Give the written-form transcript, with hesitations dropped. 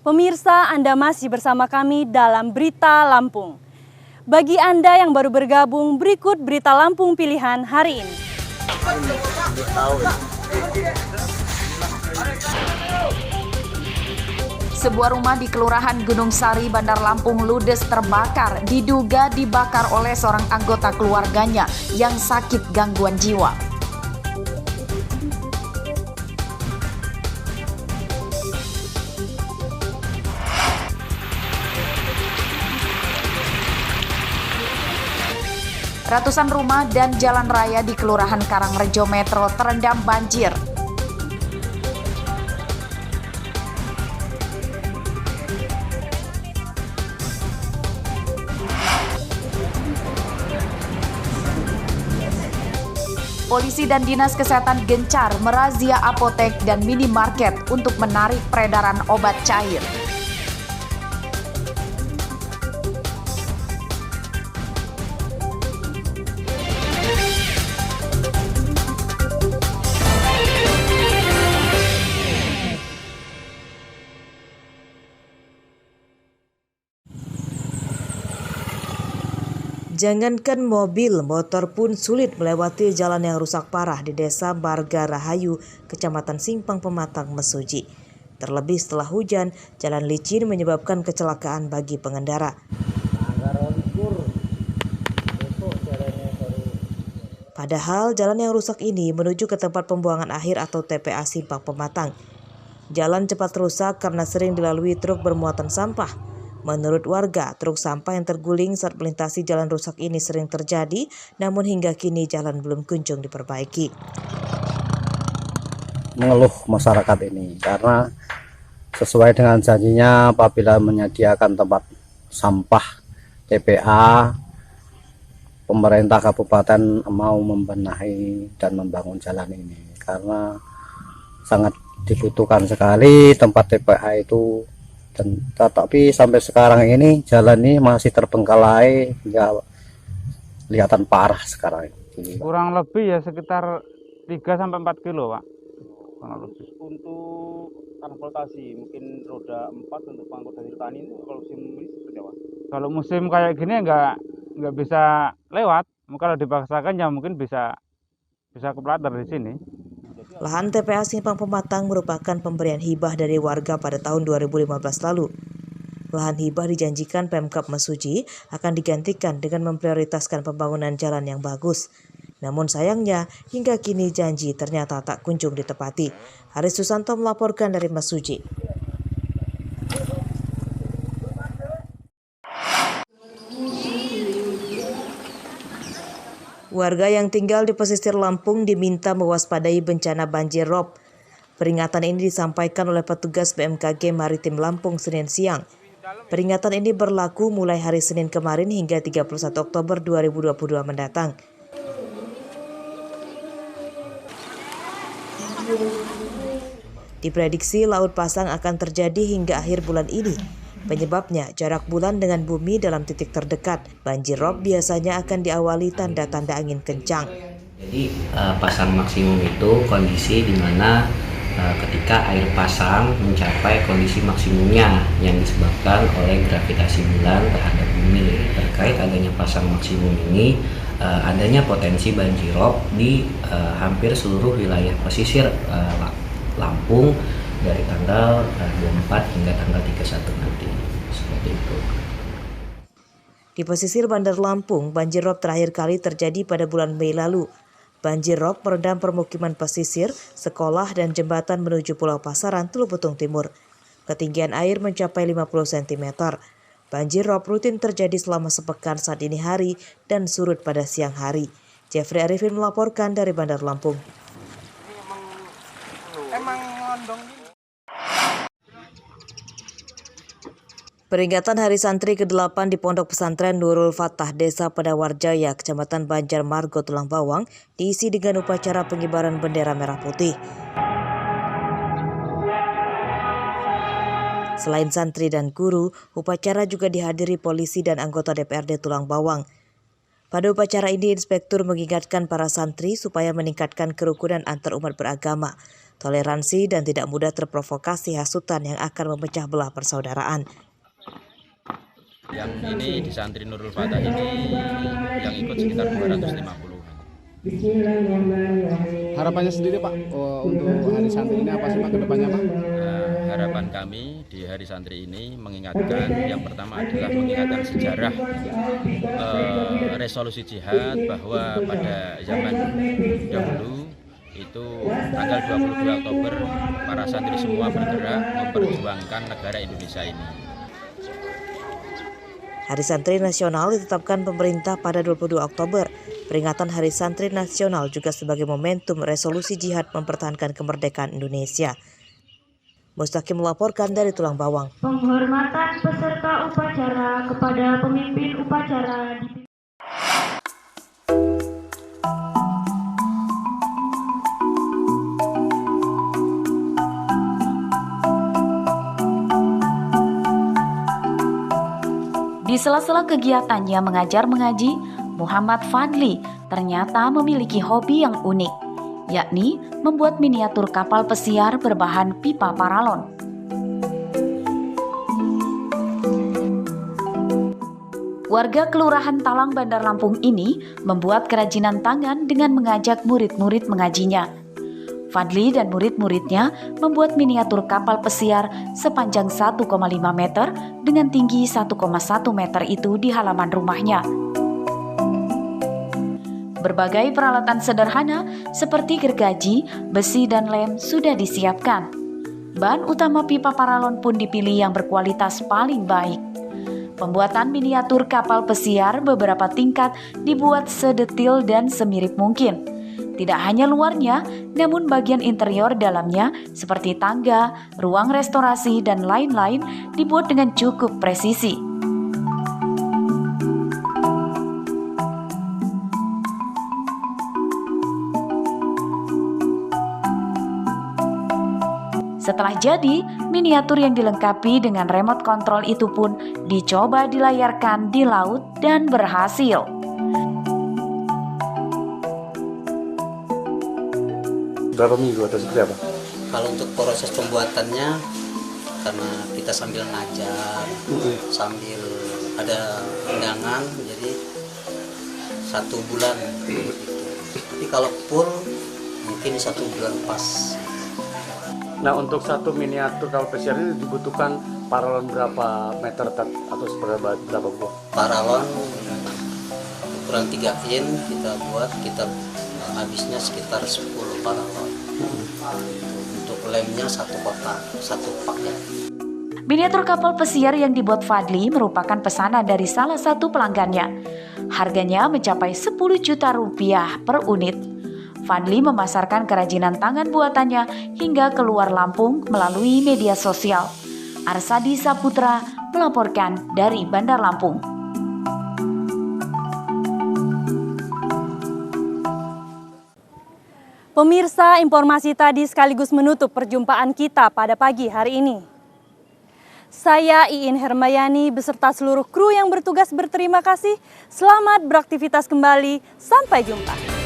Pemirsa, Anda masih bersama kami dalam Berita Lampung. Bagi Anda yang baru bergabung, berikut Berita Lampung pilihan hari ini. Sebuah rumah di Kelurahan Gunung Sari, Bandar Lampung ludes terbakar, diduga dibakar oleh seorang anggota keluarganya yang sakit gangguan jiwa. Ratusan rumah dan jalan raya di Kelurahan Karangrejo Metro terendam banjir. Polisi dan Dinas Kesehatan gencar merazia apotek dan minimarket untuk menarik peredaran obat cair. Jangankan mobil, motor pun sulit melewati jalan yang rusak parah di Desa Marga Rahayu, Kecamatan Simpang Pematang, Mesuji. Terlebih setelah hujan, jalan licin menyebabkan kecelakaan bagi pengendara. Padahal jalan yang rusak ini menuju ke tempat pembuangan akhir atau TPA Simpang Pematang. Jalan cepat rusak karena sering dilalui truk bermuatan sampah. Menurut warga, truk sampah yang terguling saat melintasi jalan rusak ini sering terjadi, namun hingga kini jalan belum kunjung diperbaiki. Mengeluh masyarakat ini karena sesuai dengan janjinya apabila menyediakan tempat sampah TPA, pemerintah kabupaten mau membenahi dan membangun jalan ini karena sangat dibutuhkan sekali tempat TPA itu. Tetapi sampai sekarang ini jalan ini masih terbengkalai hingga kelihatan parah sekarang ini. Kurang lebih ya sekitar 3-4 kilo, Pak. Kurang lebih. Untuk transportasi mungkin roda 4 untuk pengangkut hasil tani ini kalau musim ini seperti apa? Kalau musim kayak gini nggak bisa lewat. Kalau dipaksakan ya mungkin bisa kepelatar di sini. Lahan TPA Simpang Pematang merupakan pemberian hibah dari warga pada tahun 2015 lalu. Lahan hibah dijanjikan Pemkab Mesuji akan digantikan dengan memprioritaskan pembangunan jalan yang bagus. Namun sayangnya, hingga kini janji ternyata tak kunjung ditepati. Haris Susanto melaporkan dari Mesuji. Warga yang tinggal di pesisir Lampung diminta mewaspadai bencana banjir rob. Peringatan ini disampaikan oleh petugas BMKG Maritim Lampung Senin siang. Peringatan ini berlaku mulai hari Senin kemarin hingga 31 Oktober 2022 mendatang. Diprediksi laut pasang akan terjadi hingga akhir bulan ini. Penyebabnya jarak bulan dengan bumi dalam titik terdekat. Banjir rob biasanya akan diawali tanda-tanda angin kencang. Jadi pasang maksimum itu kondisi di mana ketika air pasang mencapai kondisi maksimumnya yang disebabkan oleh gravitasi bulan terhadap bumi. Terkait adanya pasang maksimum ini, adanya potensi banjir rob di hampir seluruh wilayah pesisir Lampung dari tanggal 24 hingga tanggal 31 nanti. Seperti itu. Di pesisir Bandar Lampung, banjir rob terakhir kali terjadi pada bulan Mei lalu. Banjir rob merendam permukiman pesisir, sekolah, dan jembatan menuju Pulau Pasaran, Teluk Betung Timur. Ketinggian air mencapai 50 cm. Banjir rob rutin terjadi selama sepekan saat dini hari dan surut pada siang hari. Jeffrey Arifin melaporkan dari Bandar Lampung. Peringatan Hari Santri ke-8 di Pondok Pesantren Nurul Fatah, Desa Pedawarjaya, Kecamatan Banjar Margo, Tulang Bawang, diisi dengan upacara pengibaran bendera merah putih. Selain santri dan guru, upacara juga dihadiri polisi dan anggota DPRD Tulang Bawang. Pada upacara ini, inspektur mengingatkan para santri supaya meningkatkan kerukunan antar umat beragama. toleransi, dan tidak mudah terprovokasi hasutan yang akan memecah belah persaudaraan. Yang ini di santri Nurul Fatah ini yang ikut sekitar 250. Harapannya sendiri Pak untuk hari santri ini apa sih Pak ke depannya Pak? Harapan kami di hari santri ini mengingatkan, yang pertama adalah mengingatkan sejarah resolusi jihad, bahwa pada zaman dahulu itu tanggal 22 Oktober para santri semua bergerak memperjuangkan negara Indonesia ini. Hari Santri Nasional ditetapkan pemerintah pada 22 Oktober. Peringatan Hari Santri Nasional juga sebagai momentum resolusi jihad mempertahankan kemerdekaan Indonesia. Mustaqim melaporkan dari Tulang Bawang. Penghormatan peserta upacara kepada pemimpin upacara. Di sela-sela kegiatannya mengajar mengaji, Muhammad Fadli ternyata memiliki hobi yang unik, yakni membuat miniatur kapal pesiar berbahan pipa paralon. Warga Kelurahan Talang, Bandar Lampung ini membuat kerajinan tangan dengan mengajak murid-murid mengajinya. Fadli dan murid-muridnya membuat miniatur kapal pesiar sepanjang 1,5 meter dengan tinggi 1,1 meter itu di halaman rumahnya. Berbagai peralatan sederhana seperti gergaji, besi, dan lem sudah disiapkan. Bahan utama pipa paralon pun dipilih yang berkualitas paling baik. Pembuatan miniatur kapal pesiar beberapa tingkat dibuat sedetil dan semirip mungkin. Tidak hanya luarnya, namun bagian interior dalamnya seperti tangga, ruang restorasi, dan lain-lain dibuat dengan cukup presisi. Setelah jadi, miniatur yang dilengkapi dengan remote control itu pun dicoba dilayarkan di laut dan berhasil. Berapa minggu atau seperti apa? Kalau untuk proses pembuatannya, karena kita sambil ngajar, sambil ada undangan, jadi 1 bulan. Tapi kalau full mungkin 1 bulan pas. Nah, untuk satu miniatur kapal pesiar ini dibutuhkan paralon berapa meter atau berapa buah? Paralon ukuran 3 in kita habisnya sekitar 10 paralon. Untuk lemnya 1 kotak, 1 paket. Miniatur kapal pesiar yang dibuat Fadli merupakan pesanan dari salah satu pelanggannya. Harganya mencapai 10 juta rupiah per unit. Fadli memasarkan kerajinan tangan buatannya hingga keluar Lampung melalui media sosial. Arsadi Saputra melaporkan dari Bandar Lampung. Pemirsa, informasi tadi sekaligus menutup perjumpaan kita pada pagi hari ini. Saya Iin Hermayani beserta seluruh kru yang bertugas berterima kasih. Selamat beraktivitas kembali. Sampai jumpa.